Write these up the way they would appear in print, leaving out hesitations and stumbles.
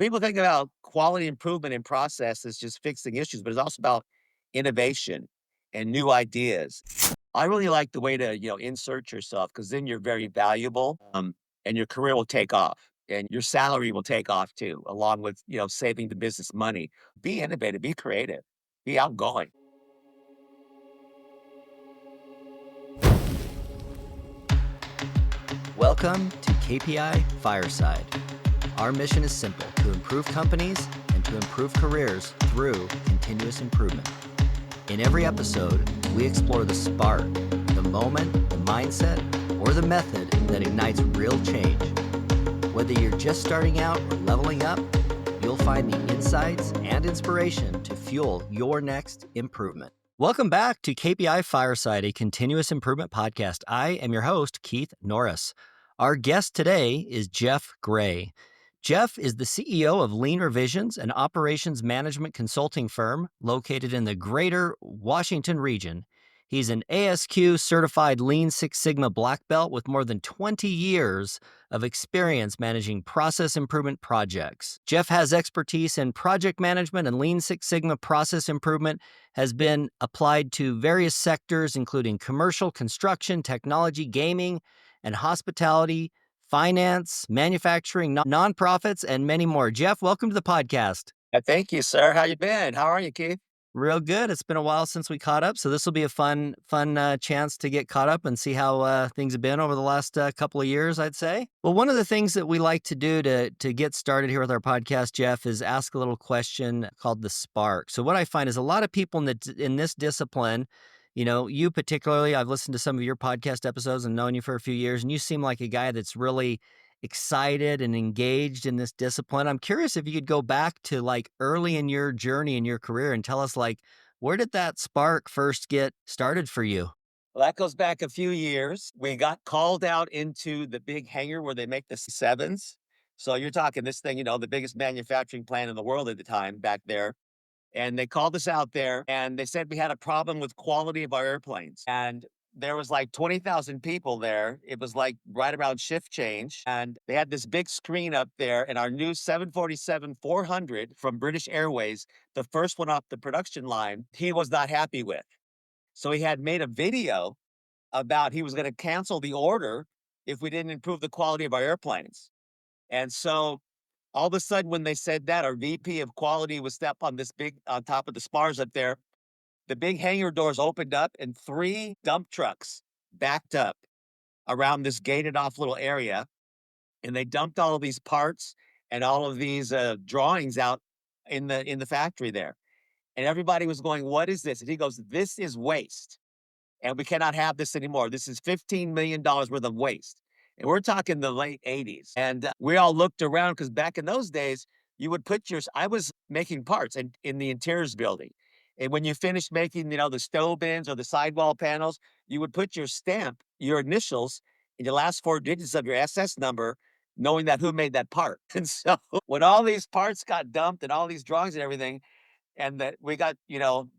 People think about quality improvement in process as just fixing issues, but it's also about innovation and new ideas. I really like the way to, insert yourself because then you're very valuable, and your career will take off and your salary will take off too, along with, saving the business money. Be innovative, be creative, be outgoing. Welcome to KPI Fireside. Our mission is simple: to improve companies and to improve careers through continuous improvement. In every episode, we explore the spark, the moment, the mindset, or the method that ignites real change. Whether you're just starting out or leveling up, you'll find the insights and inspiration to fuel your next improvement. Welcome back to KPI Fireside, a continuous improvement podcast. I am your host, Keith Norris. Our guest today is Jeff Gray. Jeff is the CEO of Lean Revisions, an operations management consulting firm located in the greater Washington region. He's an ASQ certified Lean Six Sigma black belt with more than 20 years of experience managing process improvement projects. Jeff has expertise in project management, and Lean Six Sigma process improvement has been applied to various sectors, including commercial, construction, technology, gaming, and hospitality, finance, manufacturing, nonprofits, and many more. Jeff, welcome to the podcast. Thank you, sir. How you been? How are you, Keith? Real good. It's been a while since we caught up, so this will be a fun chance to get caught up and see how things have been over the last couple of years, I'd say. Well, one of the things that we like to do to get started here with our podcast, Jeff, is ask a little question called the spark. So what I find is a lot of people in this discipline, you particularly, I've listened to some of your podcast episodes and known you for a few years, and you seem like a guy that's really excited and engaged in this discipline. I'm curious if you could go back to like early in your journey in your career and tell us like, where did that spark first get started for you? Well, that goes back a few years. We got called out into the big hangar where they make the sevens. So you're talking this thing, the biggest manufacturing plant in the world at the time back there. And they called us out there and they said we had a problem with quality of our airplanes. And there was like 20,000 people there. It was like right around shift change. And they had this big screen up there and our new 747-400 from British Airways, the first one off the production line, he was not happy with. So he had made a video about he was going to cancel the order if we didn't improve the quality of our airplanes. And so all of a sudden, when they said that, our VP of quality was step on this big on top of the spars up there. The big hangar doors opened up and three dump trucks backed up around this gated off little area. And they dumped all of these parts and all of these drawings out in the factory there. And everybody was going, "What is this?" And he goes, "This is waste. And we cannot have this anymore. This is $15 million worth of waste." And we're talking the late 80s. And we all looked around because back in those days, you would put I was making parts in the interiors building. And when you finished making, the stove bins or the sidewall panels, you would put your stamp, your initials, and your last four digits of your SS number, knowing that who made that part. And so when all these parts got dumped and all these drawings and everything, and that we got,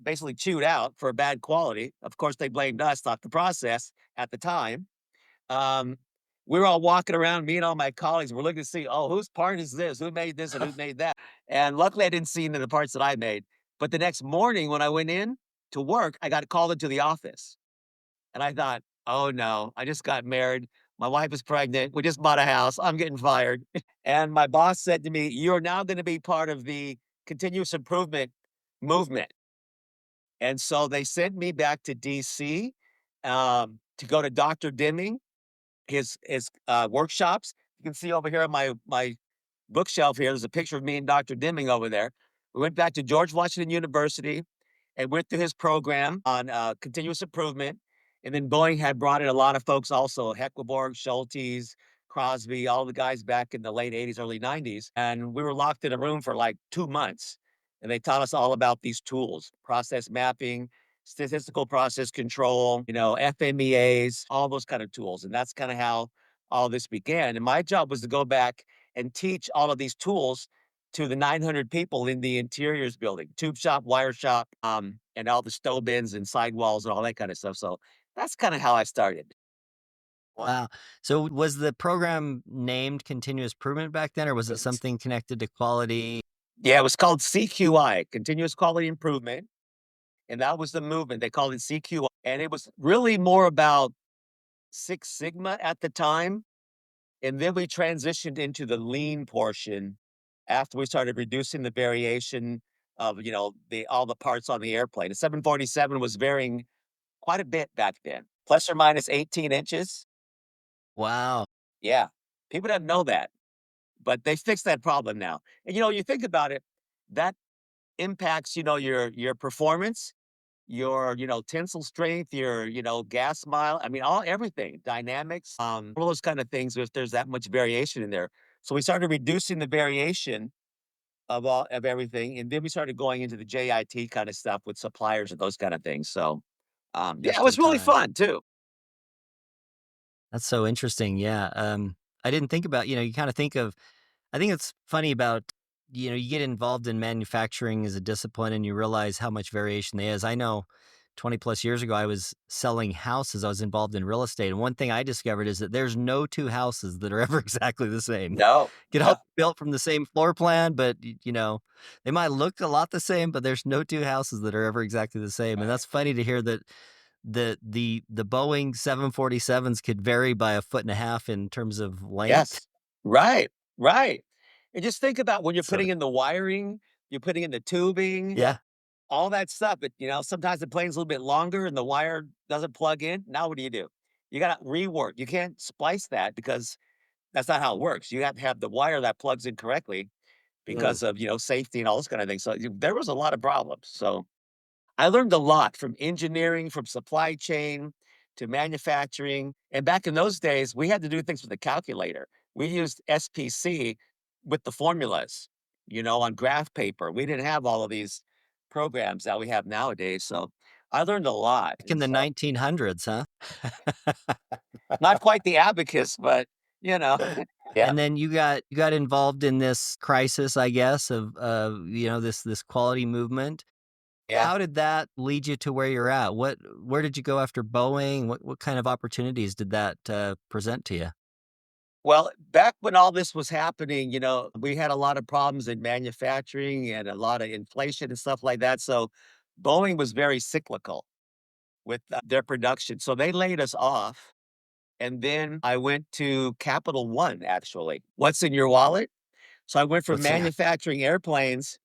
basically chewed out for bad quality. Of course, they blamed us, not the process at the time. Um, we were all walking around, me and all my colleagues were looking to see, oh, whose part is this? Who made this and who made that? And luckily, I didn't see any of the parts that I made. But the next morning when I went in to work, I got called into the office. And I thought, oh no, I just got married. My wife is pregnant. We just bought a house. I'm getting fired. And my boss said to me, "You're now going to be part of the continuous improvement movement." And so they sent me back to DC to go to Dr. Deming, his workshops. You can see over here on my bookshelf here, there's a picture of me and Dr. Deming over there. We went back to George Washington University and went through his program on continuous improvement. And then Boeing had brought in a lot of folks also, Heckleborg, Schultes, Crosby, all the guys back in the late 80s, early 90s. And we were locked in a room for like 2 months. And they taught us all about these tools, process mapping, statistical process control, FMEAs, all those kind of tools. And that's kind of how all this began. And my job was to go back and teach all of these tools to the 900 people in the interiors building, tube shop, wire shop, and all the stove bins and sidewalls and all that kind of stuff. So that's kind of how I started. Wow. So was the program named continuous improvement back then, or was it something connected to quality? Yeah, it was called CQI, Continuous Quality Improvement, and that was the movement. They called it CQI, and it was really more about Six Sigma at the time, and then we transitioned into the lean portion after we started reducing the variation of, the all the parts on the airplane. The 747 was varying quite a bit back then, plus or minus 18 inches. Wow. Yeah, people didn't know that, but they fixed that problem now. And, you think about it, that impacts, your performance, your, tensile strength, your, gas mile. I mean, all everything, dynamics, all those kind of things. If there's that much variation in there, so we started reducing the variation of everything, and then we started going into the JIT kind of stuff with suppliers and those kind of things. So, yeah, it Just in was really time. fun too. That's so interesting. Yeah. I didn't think about, you kind of think of, I think it's funny about, you get involved in manufacturing as a discipline and you realize how much variation there is. I know 20 plus years ago, I was selling houses. I was involved in real estate. And one thing I discovered is that there's no two houses that are ever exactly the same. No, Get all no, built from the same floor plan, but they might look a lot the same, but there's no two houses that are ever exactly the same. And that's funny to hear that the Boeing 747s could vary by a foot and a half in terms of length. yes, right, right. And just think about when you're So putting in the wiring, you're putting in the tubing, yeah. all that stuff. But sometimes the plane's a little bit longer and the wire doesn't plug in. Now what do? You got to rework. You can't splice that because that's not how it works. You have to have the wire that plugs in correctly Mm. because of safety and all those kind of things. So there was a lot of problems. So I learned a lot from engineering, from supply chain to manufacturing. And back in those days, we had to do things with a calculator. We used SPC with the formulas, on graph paper. We didn't have all of these programs that we have nowadays. So I learned a lot. Back in And the so 1900s, huh? not quite the abacus, but yeah, And then you got involved in this crisis, I guess, of, this quality movement. yeah. How did that lead you to where you're at? Where did you go after Boeing? What kind of opportunities did that, present to you? Well, back when all this was happening, we had a lot of problems in manufacturing and a lot of inflation and stuff like that. So Boeing was very cyclical with their production. So they laid us off. And then I went to Capital One, actually. What's in your wallet? So I went from What's yeah, manufacturing airplanes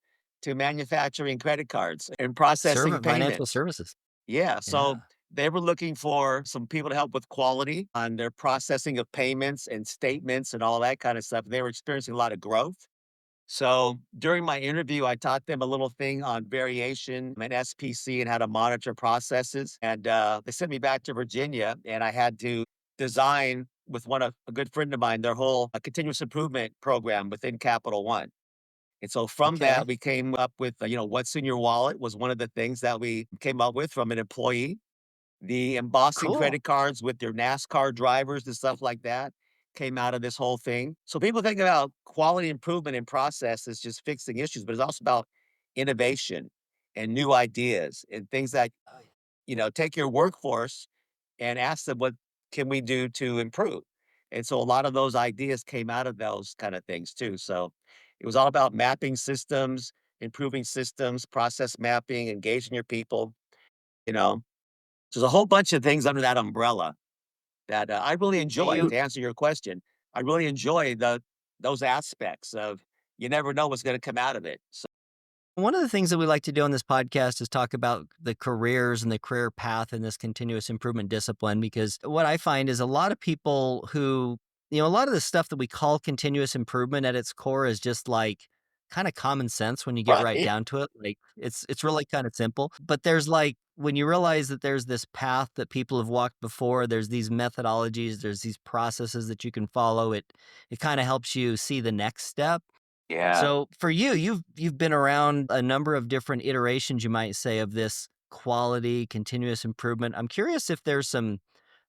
to manufacturing credit cards and processing financial payments. services. Yeah. Yeah. So they were looking for some people to help with quality on their processing of payments and statements and all that kind of stuff. They were experiencing a lot of growth. So during my interview, I taught them a little thing on variation and SPC and how to monitor processes. And they sent me back to Virginia, and I had to design with a good friend of mine their whole continuous improvement program within Capital One. And so from that, Okay. we came up with, what's in your wallet was one of the things that we came up with from an employee. The embossing Cool. credit cards with their NASCAR drivers and stuff like that came out of this whole thing. So people think about quality improvement in process as just fixing issues, but it's also about innovation and new ideas and things that, Oh, take your workforce and ask them what can we do to improve. And so a lot of those ideas came out of those kind of things too. So it was all about mapping systems, improving systems, process mapping, engaging your people, you know. There's a whole bunch of things under that umbrella that, I really do enjoy. you To answer your question, I really enjoy those aspects of you never know what's gonna come out of it. So One of the things that we like to do on this podcast is talk about the careers and the career path in this continuous improvement discipline. Because what I find is a lot of people who, a lot of the stuff that we call continuous improvement at its core is just like kind of common sense when you get right right. down to it. Like it's really kind of simple. But there's like when you realize that there's this path that people have walked before, there's these methodologies, there's these processes that you can follow. It kind of helps you see the next step. Yeah. So for you, you've been around a number of different iterations, you might say, of this quality, continuous improvement. I'm curious if there's some,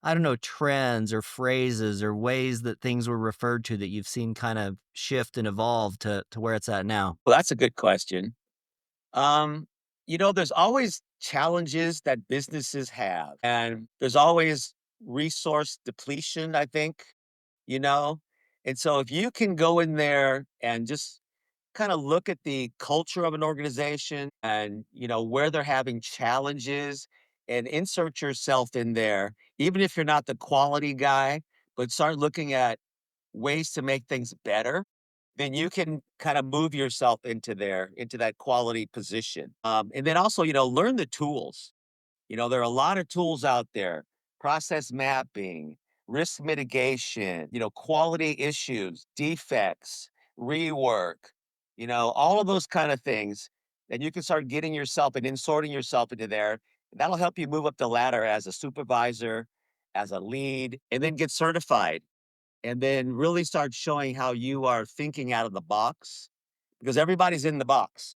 I don't know, trends or phrases or ways that things were referred to that you've seen kind of shift and evolve to where it's at now. Well, that's a good question. Um, there's always challenges that businesses have, and there's always resource depletion, I think, you know? And so if you can go in there and just kind of look at the culture of an organization and, where they're having challenges and insert yourself in there, even if you're not the quality guy, but start looking at ways to make things better, then you can kind of move yourself into that quality position. And then also, learn the tools. There are a lot of tools out there, process mapping, risk mitigation, quality issues, defects, rework, all of those kind of things. And you can start getting yourself and insorting yourself into there. That'll help you move up the ladder as a supervisor, as a lead, and then get certified. And then really start showing how you are thinking out of the box because everybody's in the box.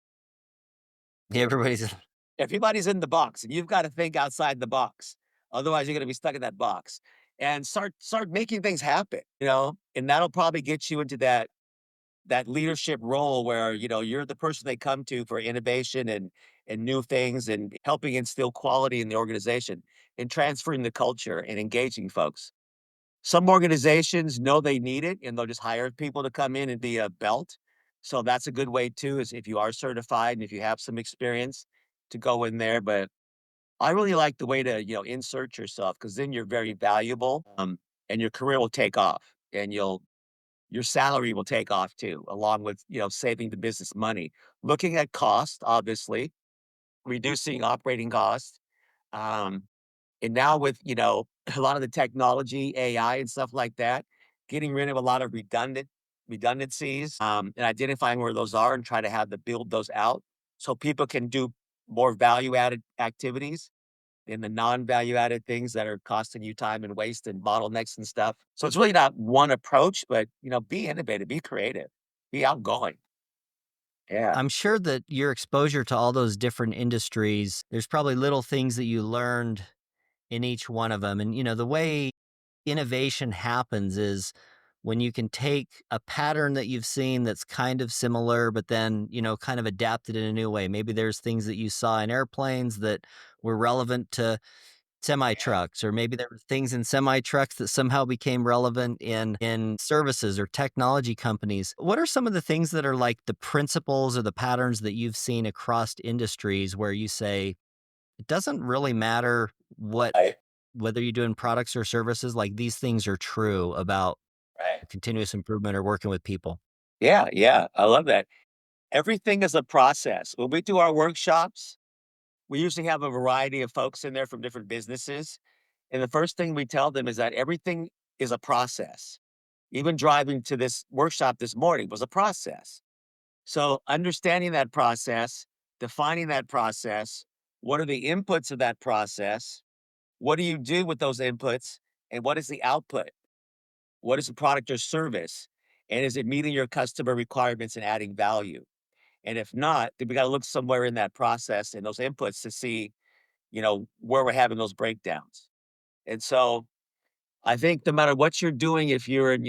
Everybody's Everybody's in the box, and you've gotta think outside the box. Otherwise, you're gonna be stuck in that box, and start making things happen, and that'll probably get you into that leadership role where, you're the person they come to for innovation and new things and helping instill quality in the organization and transferring the culture and engaging folks. Some organizations know they need it, and they'll just hire people to come in and be a belt. So that's a good way too, is if you are certified and if you have some experience to go in there. But I really like the way to, insert yourself because then you're very valuable, and your career will take off and your salary will take off too, along with, saving the business money. Looking at cost, obviously, reducing operating costs. Um, and now with, a lot of the technology, AI and stuff like that, getting rid of a lot of redundancies, and identifying where those are and try to have to build those out so people can do more value added activities than the non-value added things that are costing you time and waste and bottlenecks and stuff. So it's really not one approach, but be innovative, be creative, be outgoing. Yeah. I'm sure that your exposure to all those different industries, there's probably little things that you learned in each one of them. And, the way innovation happens is when you can take a pattern that you've seen that's kind of similar, but then, kind of adapt it in a new way. Maybe there's things that you saw in airplanes that were relevant to semi Yeah. trucks, or maybe there were things in semi trucks that somehow became relevant in services or technology companies. What are some of the things that are like the principles or the patterns that you've seen across industries where you say it doesn't really matter Right. whether you're doing products or services, like these things are true about Right. continuous improvement or working with people? Yeah. Yeah. I love that. Everything is a process. When we do our workshops, we usually have a variety of folks in there from different businesses. And the first thing we tell them is that everything is a process. Even driving to this workshop this morning was a process. So understanding that process, defining that process, what are the inputs of that process? What do you do with those inputs? And what is the output? What is the product or service? And is it meeting your customer requirements and adding value? And if not, then we got to look somewhere in that process and those inputs to see, where we're having those breakdowns. And so I think no matter what you're doing, if you're in,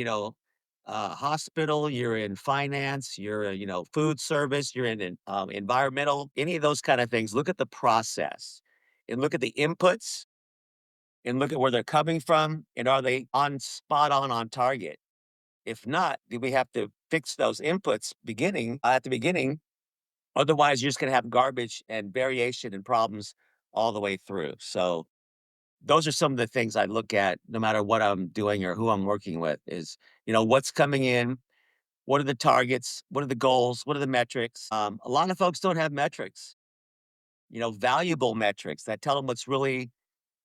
hospital, you're in finance, you're, food service, you're in environmental, any of those kind of things, look at the process and look at the inputs and look at where they're coming from and are they on spot on target? If not, then we have to fix those inputs beginning at the beginning. Otherwise, you're just going to have garbage and variation and problems all the way through. So those are some of the things I look at no matter what I'm doing or who I'm working with is, what's coming in, what are the targets, what are the goals, what are the metrics? A lot of folks don't have metrics, valuable metrics that tell them what's really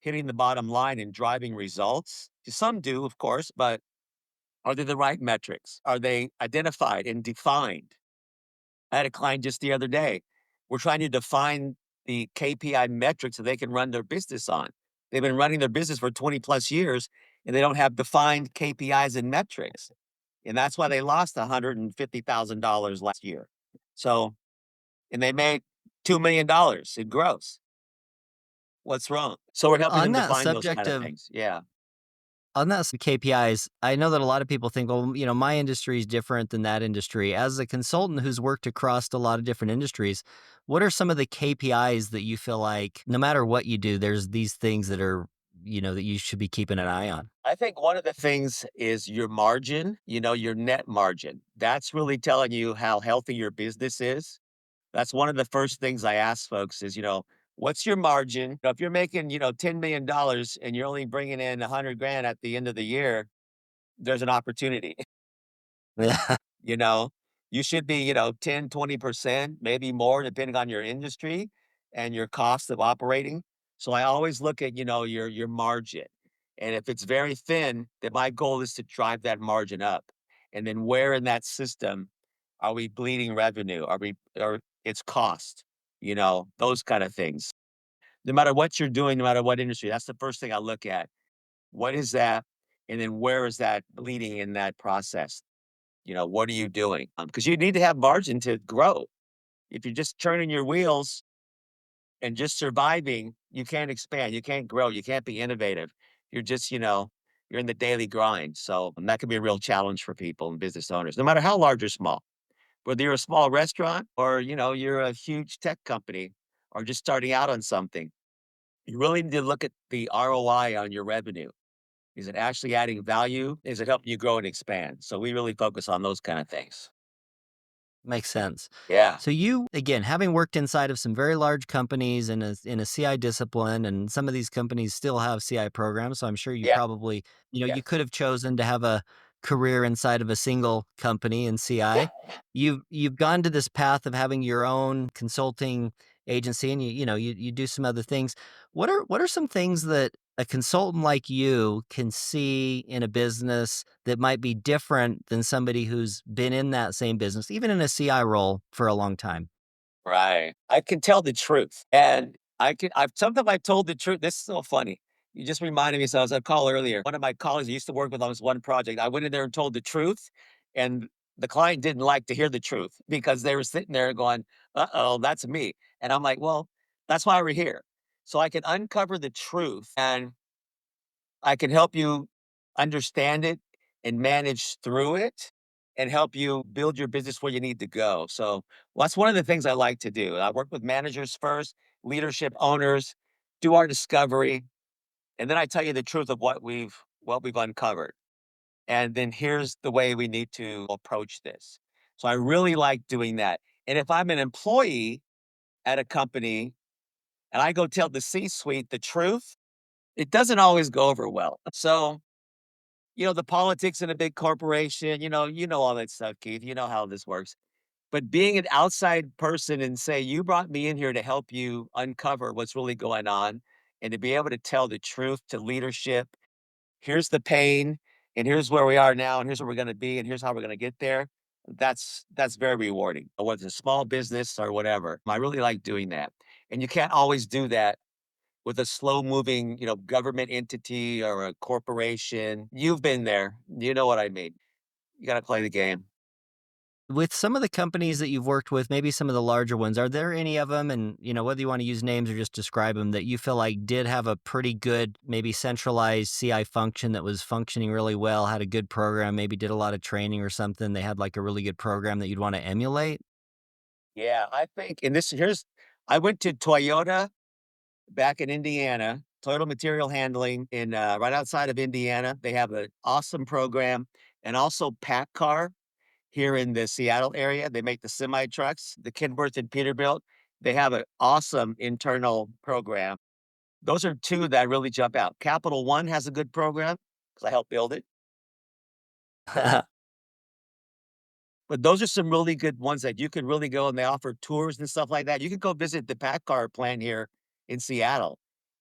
hitting the bottom line and driving results. Some do, of course, but are they the right metrics? Are they identified and defined? I had a client just the other day. We're trying to define the KPI metrics that they can run their business on. They've been running their business for 20 plus years and they don't have defined KPIs and metrics. And that's why they lost $150,000 last year. So, and they made $2 million dollars in gross. What's wrong? So we're helping On them that define those subject kind of of things. Yeah. KPIs, I know that a lot of people think, well, my industry is different than that industry. As a consultant who's worked across a lot of different industries, what are some of the KPIs that you feel like no matter what you do, there's these things that are that you should be keeping an eye on? I think one of the things is your margin, your net margin. That's really telling you how healthy your business is. That's one of the first things I ask folks is, what's your margin? If you're making, $10 million and you're only bringing in 100 grand at the end of the year, there's an opportunity. Yeah. You know, you should be, 10, 20%, maybe more, depending on your industry and your cost of operating. So I always look at, your margin. And if it's very thin, then my goal is to drive that margin up. And then where in that system are we bleeding revenue? Or it's cost, those kind of things. No matter what you're doing, no matter what industry, that's the first thing I look at. What is that? And then where is that bleeding in that process? What are you doing? Because you need to have margin to grow. If you're just turning your wheels and just surviving, you can't expand, you can't grow, you can't be innovative. You're just, you're in the daily grind. So that can be a real challenge for people and business owners, no matter how large or small. Whether you're a small restaurant or, you're a huge tech company or just starting out on something, you really need to look at the ROI on your revenue. Is it actually adding value? Is it helping you grow and expand? So we really focus on those kind of things. Makes sense. Yeah. So you, again, having worked inside of some very large companies in a CI discipline, and some of these companies still have CI programs. So I'm sure you Yeah. probably, you Yes. could have chosen to have a career inside of a single company in Yeah. CI. You've gone to this path of having your own consulting agency, and you do some other things. What are some things that a consultant like you can see in a business that might be different than somebody who's been in that same business, even in a CI role for a long time? Right. I can tell the truth. And sometimes I've told the truth. This is so funny. You just reminded me. So I was on a call earlier. One of my colleagues I used to work with on this one project, I went in there and told the truth. And the client didn't like to hear the truth because they were sitting there going, uh-oh, that's me. And I'm like, well, that's why we're here. So I can uncover the truth and I can help you understand it and manage through it and help you build your business where you need to go. So that's one of the things I like to do. I work with managers first, leadership owners, do our discovery, and then I tell you the truth of what we've uncovered. And then here's the way we need to approach this. So I really like doing that. And if I'm an employee at a company and I go tell the C-suite the truth, it doesn't always go over well. So the politics in a big corporation, you know all that stuff, Keith. You know how this works. But being an outside person and say, you brought me in here to help you uncover what's really going on and to be able to tell the truth to leadership. Here's the pain, and here's where we are now, and here's where we're gonna be, and here's how we're gonna get there. That's very rewarding. Whether it's a small business or whatever. I really like doing that. And you can't always do that with a slow moving, government entity or a corporation. You've been there. You know what I mean. You got to play the game. With some of the companies that you've worked with, maybe some of the larger ones, are there any of them, and whether you want to use names or just describe them, that you feel like did have a pretty good, maybe centralized CI function that was functioning really well, had a good program, maybe did a lot of training or something? They had like a really good program that you'd want to emulate? Yeah, I think, and I went to Toyota back in Indiana, Toyota Material Handling in right outside of Indiana. They have an awesome program, and also PACCAR here in the Seattle area. They make the semi trucks, the Kenworth and Peterbilt. They have an awesome internal program. Those are two that really jump out. Capital One has a good program because I helped build it. But those are some really good ones that you can really go and they offer tours and stuff like that. You can go visit the PACCAR plant here in Seattle,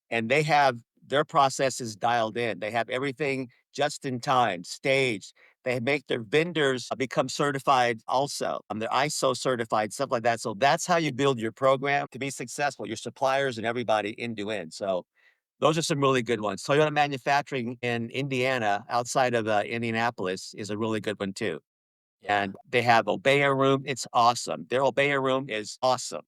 and they have their processes dialed in. They have everything just in time, staged. They make their vendors become certified also. They're ISO certified, stuff like that. So that's how you build your program to be successful, your suppliers and everybody end to end. So those are some really good ones. Toyota Manufacturing in Indiana, outside of Indianapolis, is a really good one too. Yeah. And they have Obeya room. It's awesome. Their Obeya room is awesome.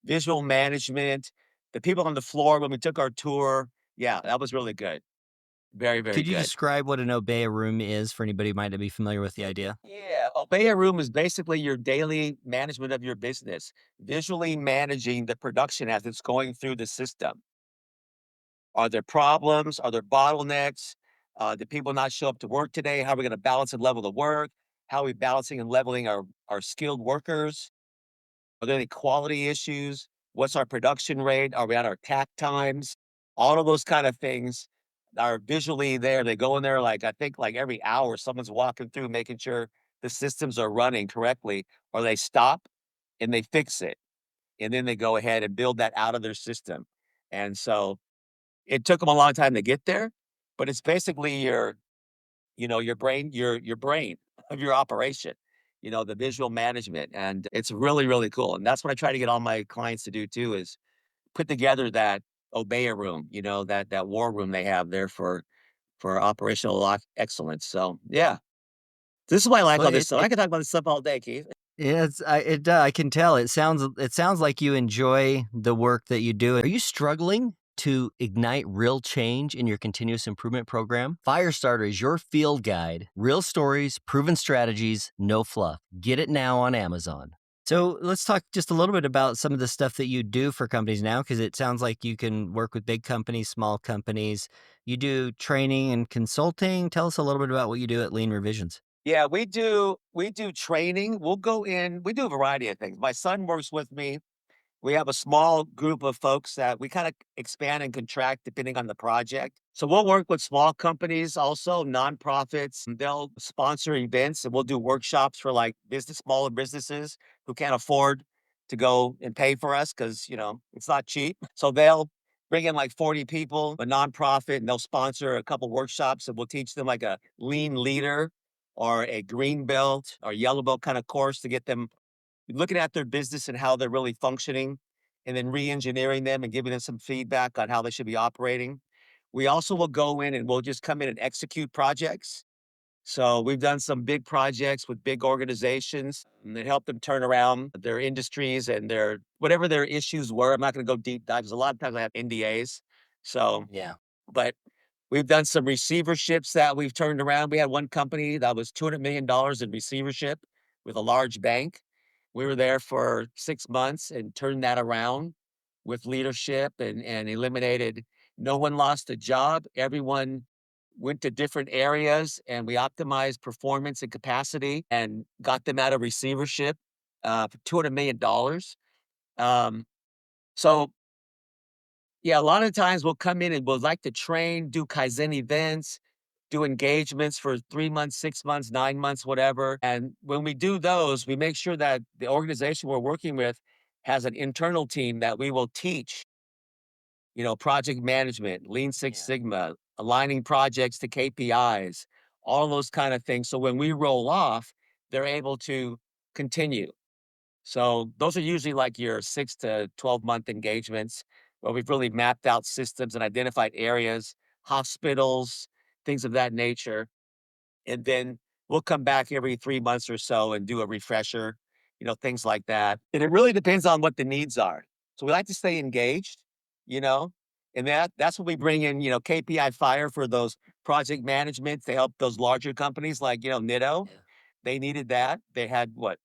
Visual management, the people on the floor when we took our tour. Yeah, that was really good. Very, very Could you good. describe what an Obeya room is for anybody who might not be familiar with the idea? Yeah, Obeya room is basically your daily management of your business, visually managing the production as it's going through the system. Are there problems? Are there bottlenecks? Did people not show up to work today? How are we going to balance and level the work? How are we balancing and leveling our skilled workers? Are there any quality issues? What's our production rate? Are we at our tack times? All of those kind of things are visually there. They go in there like I think like every hour, someone's walking through making sure the systems are running correctly, or they stop and they fix it. And then they go ahead and build that out of their system. And so it took them a long time to get there, but it's basically your brain of your operation, the visual management, and it's really, really cool, and that's what I try to get all my clients to do too is put together that Obeya room, that war room they have there for operational excellence, so, yeah. This is why I like Well, all this stuff. I could talk about this stuff all day, Keith. yeah, I can tell. It sounds like you enjoy the work that you do. Are you struggling to ignite real change in your continuous improvement program? Firestarter is your field guide. Real stories, proven strategies, no fluff. Get it now on Amazon. So let's talk just a little bit about some of the stuff that you do for companies now, because it sounds like you can work with big companies, small companies. You do training and consulting. Tell us a little bit about what you do at Lean Revisions. Yeah, we do training. We'll go in we do a variety of things. My son works with me. We have a small group of folks that we kind of expand and contract depending on the project. So we'll work with small companies, also nonprofits. And they'll sponsor events and we'll do workshops for like smaller businesses who can't afford to go and pay for us because, it's not cheap. So they'll bring in like 40 people, a nonprofit, and they'll sponsor a couple workshops and we'll teach them like a lean leader or a green belt or yellow belt kind of course to get them looking at their business and how they're really functioning, and then re-engineering them and giving them some feedback on how they should be operating. We also will go in and we'll just come in and execute projects. So we've done some big projects with big organizations and that help them turn around their industries and their whatever their issues were. I'm not going to go deep dive because a lot of times I have NDAs. So, Yeah. but we've done some receiverships that we've turned around. We had one company that was $200 million in receivership with a large bank. We were there for 6 months and turned that around with leadership and eliminated no one lost a job. Everyone went to different areas, and we optimized performance and capacity and got them out of receivership, for $200 million. Um, so yeah, a lot of times we'll come in and we'll like to train, do Kaizen events, do engagements for 3 months, 6 months, 9 months, whatever. And when we do those, we make sure that the organization we're working with has an internal team that we will teach, project management, Lean Six Yeah. Sigma, aligning projects to KPIs, all those kind of things. So when we roll off, they're able to continue. So those are usually like your 6 to 12-month engagements where we've really mapped out systems and identified areas, hospitals, things of that nature. And then we'll come back every 3 months or so and do a refresher, things like that. And it really depends on what the needs are. So we like to stay engaged, you know, and that's when we bring in, KPI Fire for those project management to help those larger companies like, Nitto. Yeah. They needed that. They had what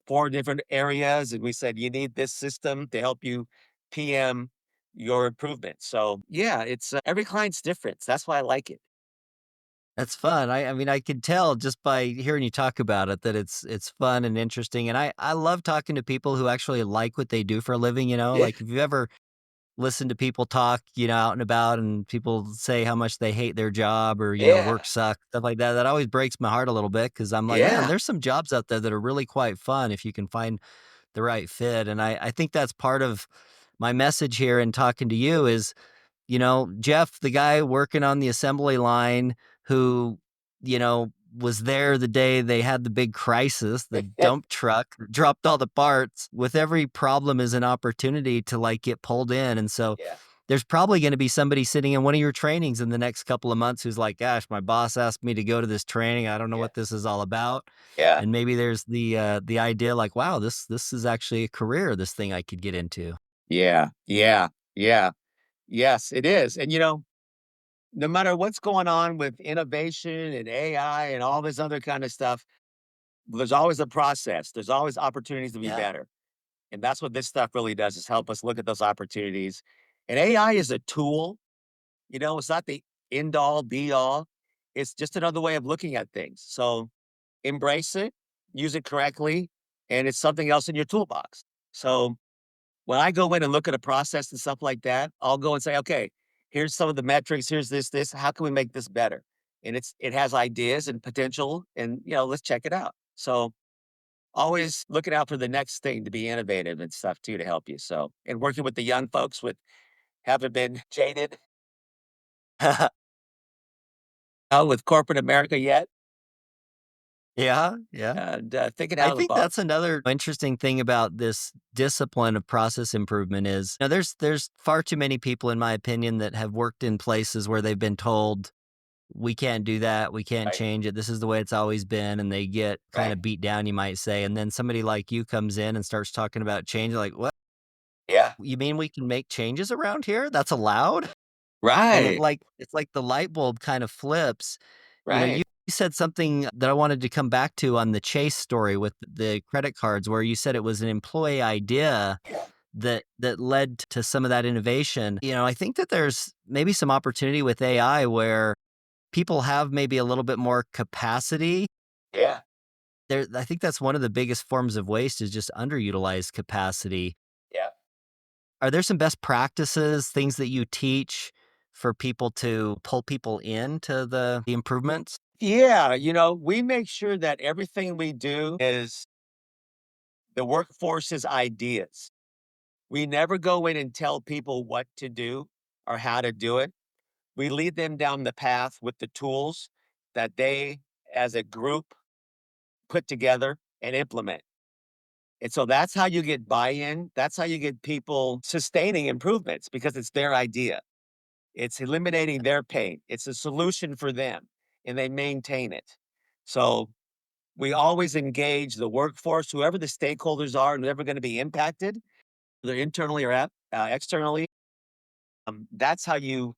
4 different areas, and we said, "You need this system to help you PM your improvement." So, yeah, it's, every client's different. So that's why I like it. That's fun. I mean, I could tell just by hearing you talk about it that it's fun and interesting, and I love talking to people who actually like what they do for a living, Yeah, Like, if you ever listen to people talk, out and about, and people say how much they hate their job or, yeah, work sucks, stuff like that, that always breaks my heart a little bit because 'cause I'm like, "Man, yeah. there's some jobs out there that are really quite fun if you can find the right fit," and I think that's part of my message here in talking to you is Jeff, the guy working on the assembly line who, was there the day they had the big crisis, the dump truck dropped all the parts. With every problem is an opportunity to like get pulled in. And so Yeah, there's probably going to be somebody sitting in one of your trainings in the next couple of months who's like, gosh, my boss asked me to go to this training. I don't know yeah, what this is all about. yeah, And maybe there's the idea like, wow, this is actually a career, this thing I could get into. yeah, yeah, yeah. Yes, it is, and, no matter what's going on with innovation and AI and all this other kind of stuff, there's always a process. There's always opportunities to be Yeah. better. And that's what this stuff really does is help us look at those opportunities. And AI is a tool. It's not the end all be all. It's just another way of looking at things. So embrace it, use it correctly, and it's something else in your toolbox. So when I go in and look at a process and stuff like that, I'll go and say, okay, here's some of the metrics. Here's this. How can we make this better? And it has ideas and potential, and let's check it out. So always looking out for the next thing to be innovative and stuff too to help you. So and working with the young folks with haven't been jaded with corporate America yet, Yeah, yeah. and thinking I out of the think that's box. another interesting thing about this discipline of process improvement is, there's far too many people, in my opinion, that have worked in places where they've been told, "We can't do that, we can't Right. change it, this is the way it's always been," and they get kinda Right. beat down, you might say, and then somebody like you comes in and starts talking about change, like, "What? Yeah. You mean we can make changes around here? That's allowed?" And Right. it's like the light bulb kind of flips. You Right. said something that I wanted to come back to on the Chase story with the credit cards, where you said it was an employee idea Yeah. that led to some of that innovation. I think that there's maybe some opportunity with AI where people have maybe a little bit more capacity. Yeah. I think that's one of the biggest forms of waste is just underutilized capacity. Yeah. Are there some best practices, things that you teach for people to pull people into the improvements? Yeah. We make sure that everything we do is the workforce's ideas. We never go in and tell people what to do or how to do it. We lead them down the path with the tools that they, as a group, put together and implement. And so that's how you get buy-in. That's how you get people sustaining improvements because it's their idea. It's eliminating their pain. It's a solution for them and they maintain it. So we always engage the workforce, whoever the stakeholders are and whoever going to be impacted, either internally or externally. That's how you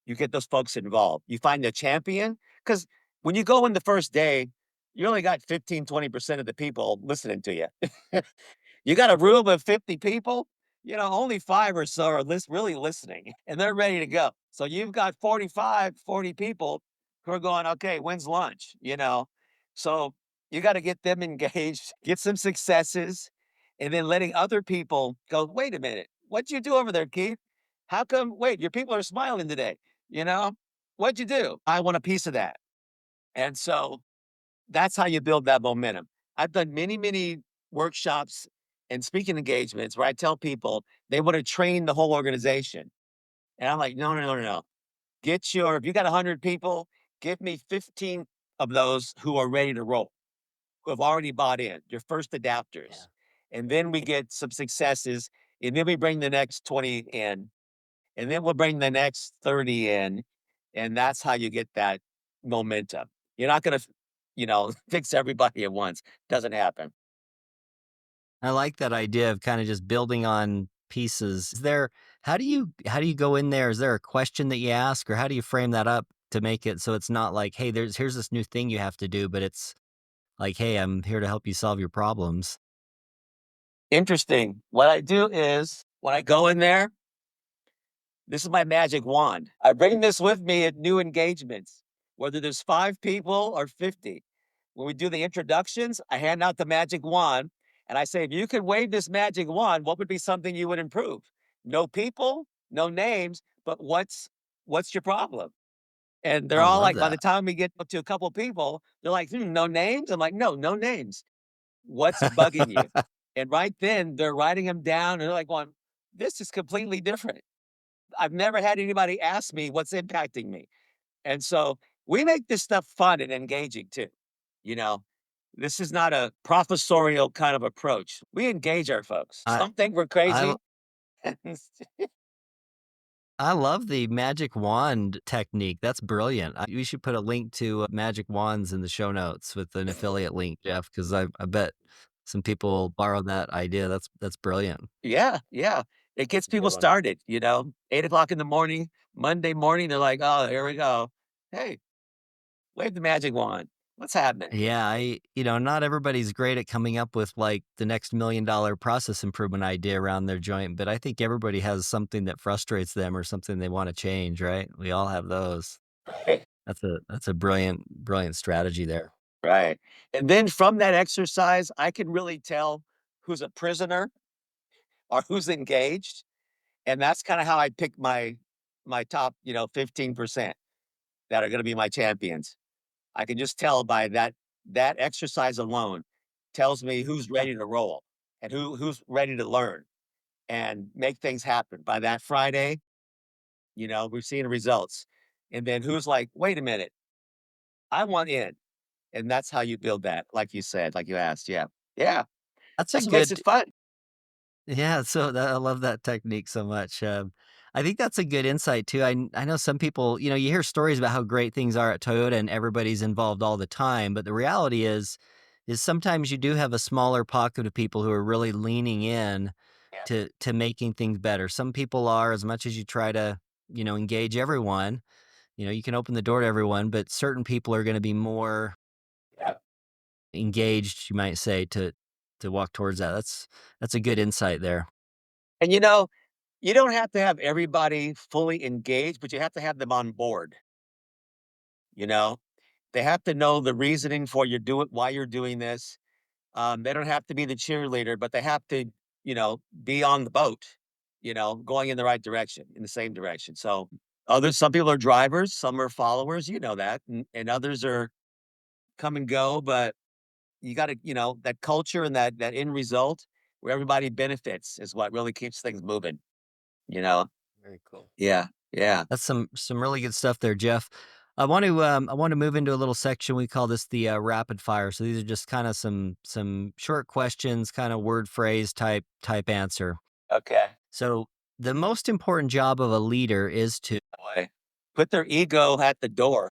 get those folks involved. You find a champion because when you go in the first day, you only got 15, 20% of the people listening to you. You got a room of 50 people, only 5 or so are really listening and they're ready to go. So you've got 45, 40 people who are going, okay, when's lunch? So you got to get them engaged, get some successes, and then letting other people go, wait a minute, what'd you do over there, Keith? How come, wait, your people are smiling today? You know, what'd you do? I want a piece of that. And so that's how you build that momentum. I've done many, many workshops and speaking engagements where I tell people they want to train the whole organization. And I'm like, no, no, no, no, no. If you got 100 people, give me 15 of those who are ready to roll, who have already bought in, your first Yeah. adapters. And then we get some successes. And then we bring the next 20 in. And then we'll bring the next 30 in. And that's how you get that momentum. You're not going to, fix everybody at once. Doesn't happen. I like that idea of kinda just building on pieces. How do you go in there? Is there a question that you ask, or how do you frame that up to make it so it's not like, "Hey, here's this new thing you have to do," but it's like, "Hey, I'm here to help you solve your problems." Interesting. What I do is when I go in there, this is my magic wand. I bring this with me at new engagements, whether there's 5 people or 50. When we do the introductions, I hand out the magic wand and I say, if you could wave this magic wand, what would be something you would improve? No people, no names, but what's your problem? And they're I all love like, by the that. time we get up to a couple people, they're like, no names. I'm like, no, no names. What's bugging you? And right then they're writing them down and they're like going, this is completely different. I've never had anybody ask me what's impacting me. And so we make this stuff fun and engaging too. You know, this is not a professorial kind of approach. We engage our folks. I Some think we're I crazy. I love the magic wand technique. That's brilliant. We should put a link to magic wands in the show notes with an affiliate link, Jeff, because I bet some people will borrow that idea. That's brilliant. Yeah, yeah. It gets That's a people good one. started, 8 o'clock in the morning, Monday morning, they're like, oh, here we go. Hey, wave the magic wand. What's happening? Yeah, not everybody's great at coming up with like the next $1 million process improvement idea around their joint, but I think everybody has something that frustrates them or something they want to change, right? We all have those. Right. That's a brilliant strategy there. Right. And then from that exercise, I can really tell who's a prisoner or who's engaged. And that's kind of how I pick my top, 15% that are going to be my champions. I can just tell by that exercise alone tells me who's ready to roll and who's ready to learn and make things happen. By that Friday, we're seeing results. And then who's like, wait a minute, I want in. And that's how you build that, like you said, like you asked. Yeah. Yeah. That's a That's what makes it good fun. Yeah, so I love that technique so much. I think that's a good insight too. I know some people, you hear stories about how great things are at Toyota and everybody's involved all the time, but the reality is sometimes you do have a smaller pocket of people who are really leaning in Yeah. to making things better. Some people are, as much as you try to, engage everyone, you can open the door to everyone, but certain people are going to be more Yeah. engaged, you might say, to walk towards that. That's a good insight there. And you don't have to have everybody fully engaged, but you have to have them on board, you know? They have to know the reasoning for why you're doing this. They don't have to be the cheerleader, but they have to, be on the boat, going in the right direction, in the same direction. So some people are drivers, some are followers, you know that, and others are come and go, but you got to, that culture and that end result where everybody benefits is what really keeps things moving, you know? Very cool. Yeah. Yeah. That's some really good stuff there, Jeff. I want to move into a little section we call this the rapid fire. So these are just kind of some short questions, kind of word phrase type answer. Okay. So the most important job of a leader is to Boy, put their ego at the door.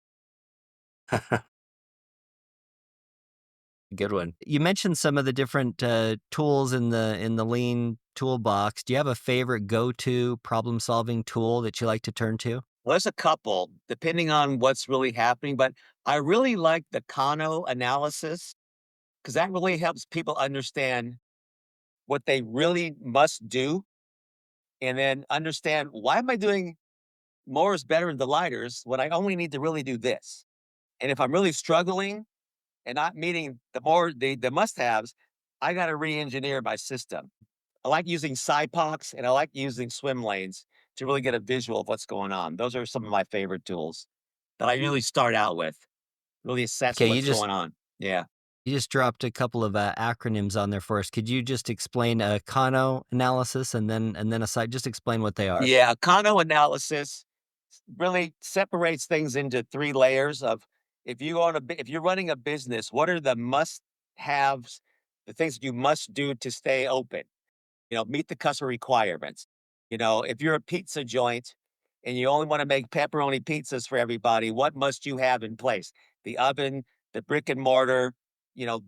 good one. You mentioned some of the different tools in the lean toolbox. Do you have a favorite go-to problem solving tool that you like to turn to? Well, there's a couple, depending on what's really happening, but I really like the Kano analysis because that really helps people understand what they really must do and then understand why am I doing more is better in the lighters when I only need to really do this. And if I'm really struggling and not meeting the must-haves, I gotta re-engineer my system. I like using SIPOCs and I like using swim lanes to really get a visual of what's going on. Those are some of my favorite tools that I really start out with, really assess Okay, what's going on. Yeah. you just dropped a couple of acronyms on there for us. Could you just explain a Kano analysis and then aside, just explain what they are? Yeah, Kano analysis really separates things into 3 layers of if you're running a business, what are the must-haves, the things you must do to stay open? Meet the customer requirements. If you're a pizza joint and you only want to make pepperoni pizzas for everybody, what must you have in place? The oven, the brick and mortar,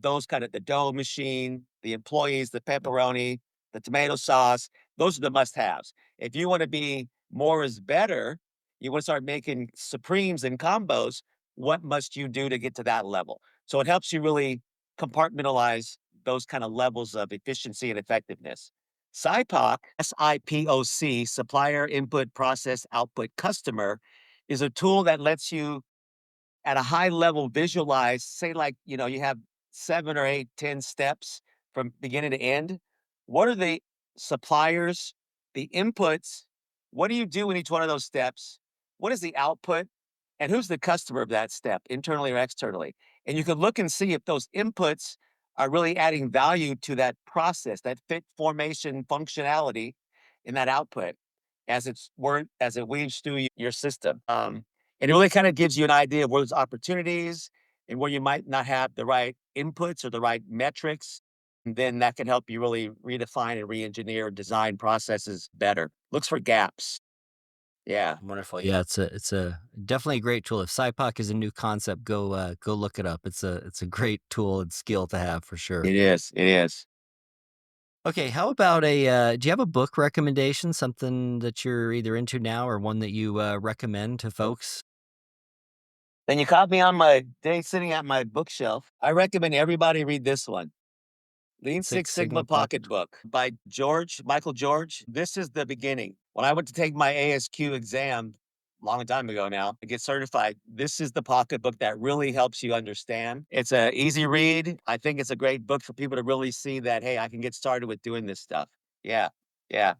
those kind of the dough machine, the employees, the pepperoni, the tomato sauce. Those are the must haves. If you want to be more is better, you want to start making supremes and combos, what must you do to get to that level? So it helps you really compartmentalize those kind of levels of efficiency and effectiveness. SIPOC, SIPOC, Supplier Input Process Output Customer, is a tool that lets you at a high level visualize, say, like, you have 7 or 8, 10 steps from beginning to end. What are the suppliers, the inputs? What do you do in each one of those steps? What is the output? And who's the customer of that step, internally or externally? And you can look and see if those inputs are really adding value to that process, that fit formation functionality in that output as it weaves through your system. And it really kind of gives you an idea of where there's opportunities and where you might not have the right inputs or the right metrics. And then that can help you really redefine and re-engineer design processes better. Looks for gaps. Yeah, Wonderful. Yeah, it's a definitely a great tool. If SciPoc is a new concept, go look it up. It's a great tool and skill to have for sure. it is. It is. Okay, how about do you have a book recommendation, something that you're either into now or one that you recommend to folks? And you caught me on my day sitting at my bookshelf. I recommend everybody read this one. Lean Six Six Sigma Sigma Pocket. Pocketbook by Michael George. This is the beginning. When I went to take my ASQ exam long time ago now to get certified, this is the pocketbook that really helps you understand. It's a easy read. I think it's a great book for people to really see that, hey, I can get started with doing this stuff. Yeah. Yeah.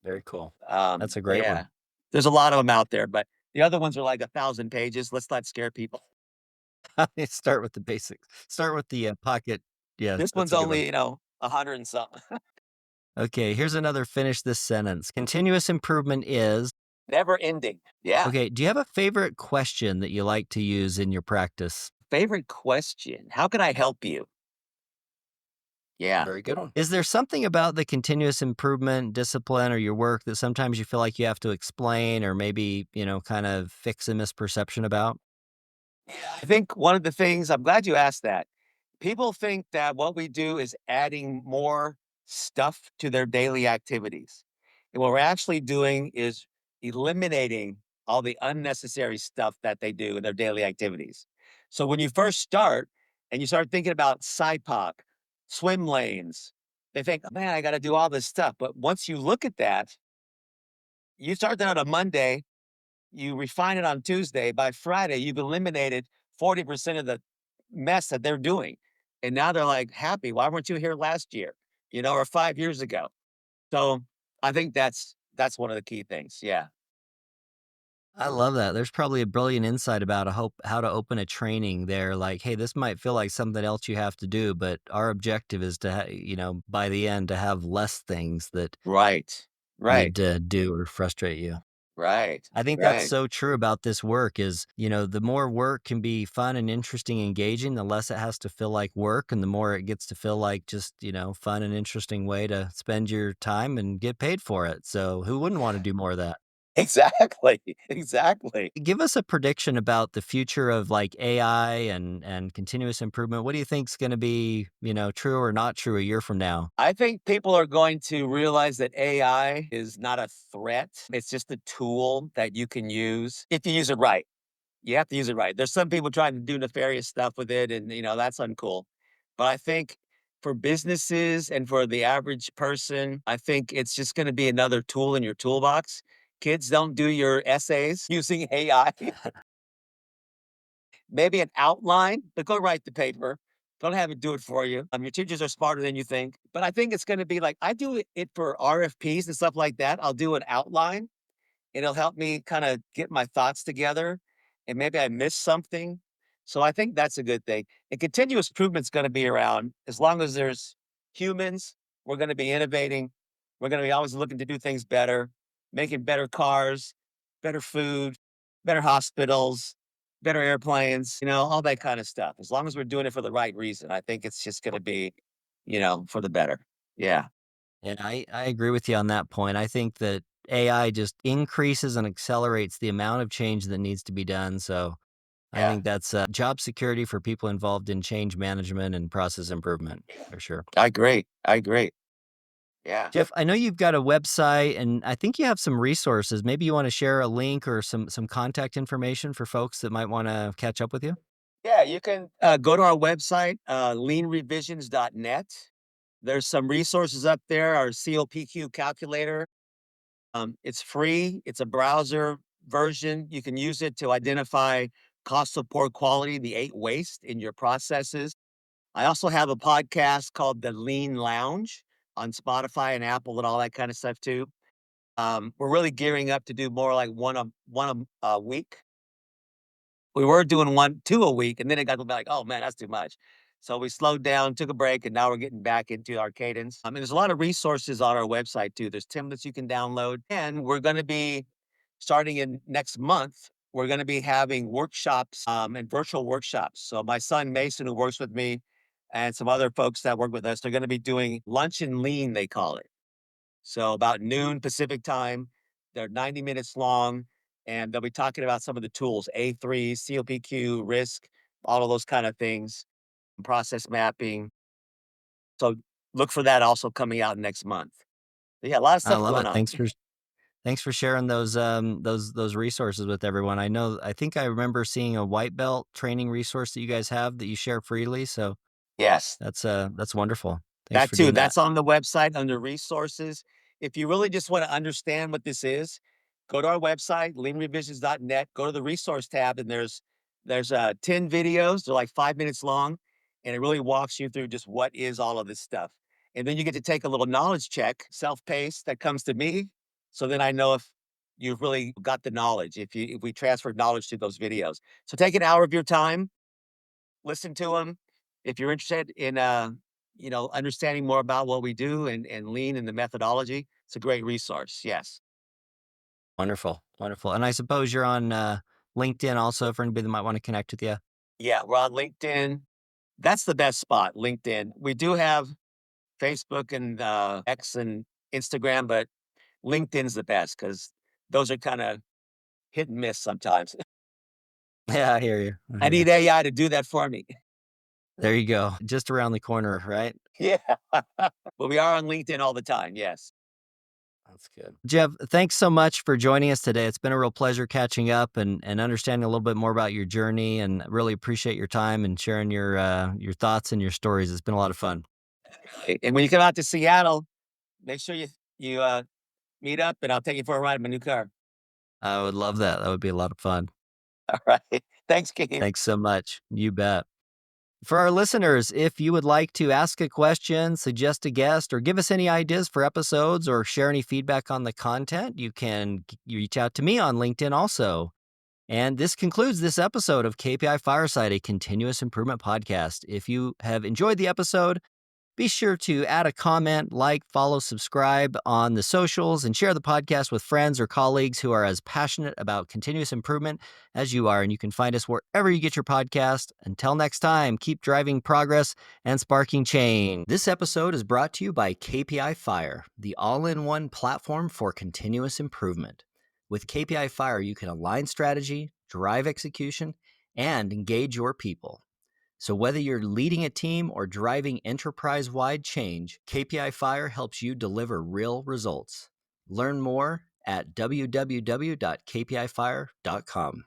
Very cool. That's a great Yeah. one. There's a lot of them out there, but the other ones are like 1,000 pages. Let's not scare people. Start with the basics. Start with the pocket. Yeah, This that's one's a good one. only, 100 and something. Okay, here's another finish this sentence. Continuous improvement is. Never ending. Yeah. Okay, do you have a favorite question that you like to use in your practice? Favorite question? How can I help you? Yeah. Very good one. Is there something about the continuous improvement discipline or your work that sometimes you feel like you have to explain or maybe, kind of fix a misperception about? I think one of the things I'm glad you asked that. People think that what we do is adding more stuff to their daily activities. And what we're actually doing is eliminating all the unnecessary stuff that they do in their daily activities. So when you first start and you start thinking about SIPOC, swim lanes, they think, man, I got to do all this stuff. But once you look at that, you start that on a Monday, you refine it on Tuesday. By Friday, you've eliminated 40% of the mess that they're doing. And now they're like, happy. Why weren't you here last year? Or 5 years ago? So I think that's one of the key things. Yeah. I love that. There's probably a brilliant insight about how to open a training there. Like, hey, this might feel like something else you have to do, but our objective is to, by the end, to have less things that Right. need Right. to do or frustrate you. Right. I think that's Right. so true about this work is, the more work can be fun and interesting, engaging, the less it has to feel like work and the more it gets to feel like just, fun and interesting way to spend your time and get paid for it. So who wouldn't want to do more of that? Exactly. Exactly. Give us a prediction about the future of like AI and continuous improvement. What do you think's going to be, true or not true a year from now? I think people are going to realize that AI is not a threat. It's just a tool that you can use if you use it right. You have to use it right. There's some people trying to do nefarious stuff with it, and that's uncool. But I think for businesses and for the average person, I think it's just going to be another tool in your toolbox. Kids, don't do your essays using AI. Maybe an outline, but go write the paper. Don't have it do it for you. Your teachers are smarter than you think. But I think it's going to be like I do it for RFPs and stuff like that. I'll do an outline. It'll help me kinda get my thoughts together, and maybe I missed something. So I think that's a good thing. And continuous improvement's gonna be around as long as there's humans, we're gonna be innovating. We're gonna be always looking to do things better, making better cars, better food, better hospitals, better airplanes, all that kinda stuff. As long as we're doing it for the right reason, I think it's just gonna be, for the better. Yeah. And I agree with you on that point. I think that AI just increases and accelerates the amount of change that needs to be done. So I Yeah. think that's job security for people involved in change management and process improvement for sure. I agree. I agree. Yeah. Jeff, I know you've got a website and I think you have some resources. Maybe you want to share a link or some contact information for folks that might want to catch up with you. Yeah, you can go to our website, leanrevisions.net. There's some resources up there, our COPQ calculator. It's free, it's a browser version. You can use it to identify cost of poor quality, the 8 waste in your processes. I also have a podcast called The Lean Lounge on Spotify and Apple and all that kind of stuff too. We're really gearing up to do more like one a week. We were doing 1, 2 a week, and then it got to be like, "Oh, man, that's too much." So we slowed down, took a break, and now we're getting back into our cadence. I mean, there's a lot of resources on our website too. There's templates you can download, and we're gonna be starting in next month, we're gonna be having workshops, and virtual workshops. So my son, Mason, who works with me, and some other folks that work with us, they're gonna be doing lunch and lean, they call it. So about noon Pacific time, they're 90 minutes long, and they'll be talking about some of the tools, A3, COPQ, risk, all of those kind of things, process mapping. So look for that also coming out next month. But yeah, a lot of I stuff love going it. on. Thanks for sharing those resources with everyone. I think I remember seeing a white belt training resource that you guys have that you share freely, so Yes. that's wonderful. Thanks That for too, doing that. that's on the website under resources. If you really just wanna understand what this is, go to our website, leanrevisions.net, go to the resource tab, and there's 10 videos, they're like 5 minutes long, and it really walks you through just what is all of this stuff. And then you get to take a little knowledge check, self-paced, that comes to me, so then I know if you've really got the knowledge, if we transferred knowledge to those videos. So take an hour of your time, listen to them. If you're interested in, understanding more about what we do and lean and the methodology, it's a great resource. Yes. Wonderful, wonderful. And I suppose you're on, LinkedIn also for anybody that might wanna connect with you? Yeah, we're on LinkedIn. That's the best spot, LinkedIn. We do have Facebook and X and Instagram, but LinkedIn's the best because those are kind of hit and miss sometimes. Yeah, I hear you, I I hear you. need AI to do that for me. There you go, just around the corner, right? Yeah. But we are on LinkedIn all the time. Yes. That's good. Jeff, thanks so much for joining us today. It's been a real pleasure catching up and understanding a little bit more about your journey, and really appreciate your time and sharing your thoughts and your stories. It's been a lot of fun. And when you come out to Seattle, make sure you meet up and I'll take you for a ride in my new car. I would love that. That would be a lot of fun. All right. Thanks, Keith. Thanks so much. You bet. For our listeners, if you would like to ask a question, suggest a guest, or give us any ideas for episodes or share any feedback on the content, you can reach out to me on LinkedIn also. And this concludes this episode of KPI Fireside, a continuous improvement podcast. If you have enjoyed the episode, be sure to add a comment, like, follow, subscribe on the socials, and share the podcast with friends or colleagues who are as passionate about continuous improvement as you are. And you can find us wherever you get your podcast. Until next time, keep driving progress and sparking change. This episode is brought to you by KPI Fire, the all in one platform for continuous improvement. With KPI Fire, you can align strategy, drive execution, and engage your people. So, whether you're leading a team or driving enterprise wide change, KPI Fire helps you deliver real results. Learn more at www.kpifire.com.